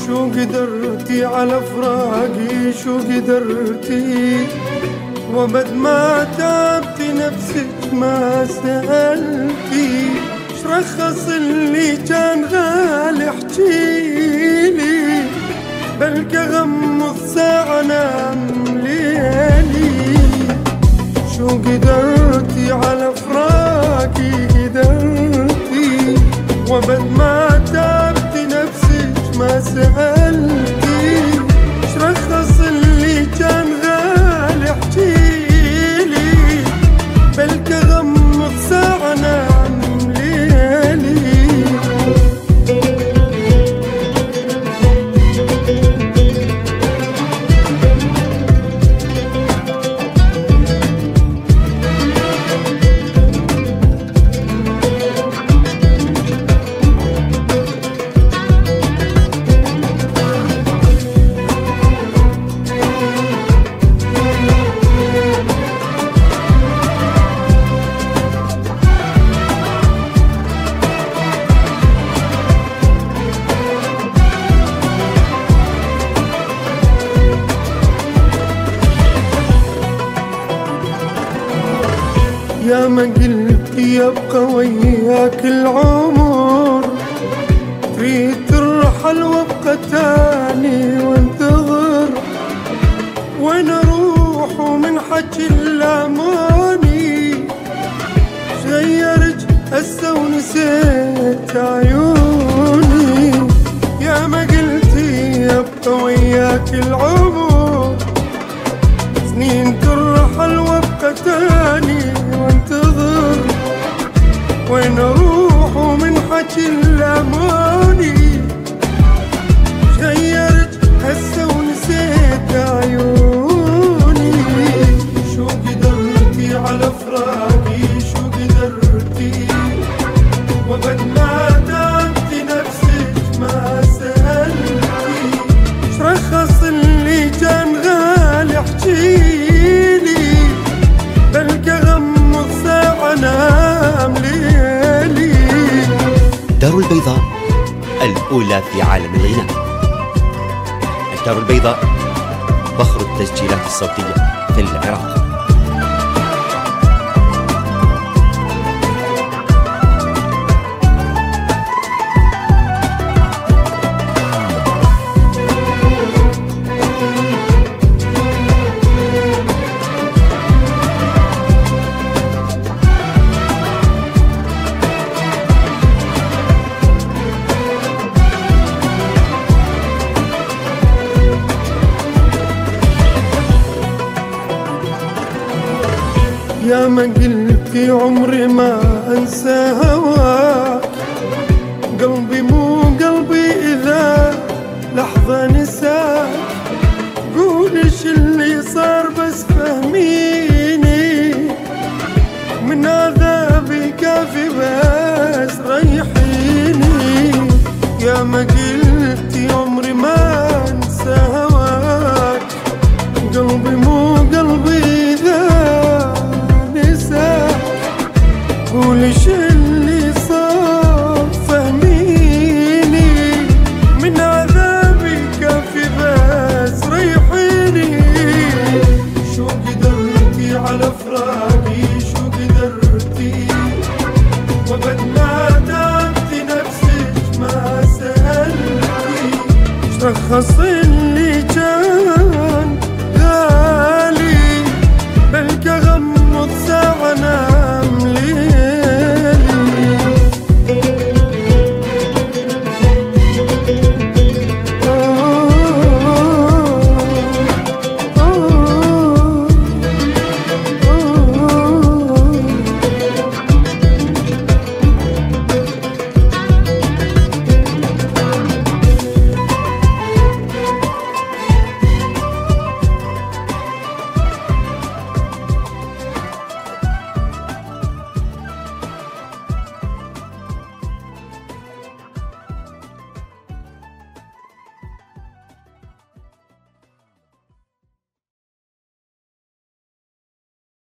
شو قدرتي على فراقي، شو قدرتي وبد ما تعبتي نفسك ما سألتي، شرخص اللي كان غالي احكيلي، بلقى غمض ساعة نام ليلي. شو قدرتي على فراقي، قدرتي وبد ما تعبتي نفسك ما سألتي، شرخص اللي كان غالي احكيلي، بلقى غمض ساعة نام ليلي. يا ما قلت يبقى وياك العمر، تريد ترحل وابقى تاني وانتظر، وين اروح ومن حكي اللاموني، شغيرك هسه ونسيت عيوني. يا ما قلتي يبقى وياك العمر، سنين ترحل وابقى تاني وانتظر، وين اروح ومن حكي اللاموني، غيرت هسه ونسيت عيوني. شو قدرتي على فراقي، شو قدرتي وبد ما تعبتي نفسك ما سألتي، شرخص اللي كان غالي احكيلي، بلقى غمض ساعة نام ليلي. الدار البيضاء الأولى في عالم الغناء. الدار البيضاء فخر التسجيلات الصوتية في العراق. يا ما قلتي عمري ما انسى هواك، قلبي مو قلبي اذا لحظة نساك، قولش اللي صار بس فهميني، من عذابي كافي بس ريحيني. يا ما قلتي عمري ما انسى هواك، قلبي مو قلبي اذا قولش اللي صار فهميني، من عذابي كافي بس ريحيني. شو قدرتي على فراق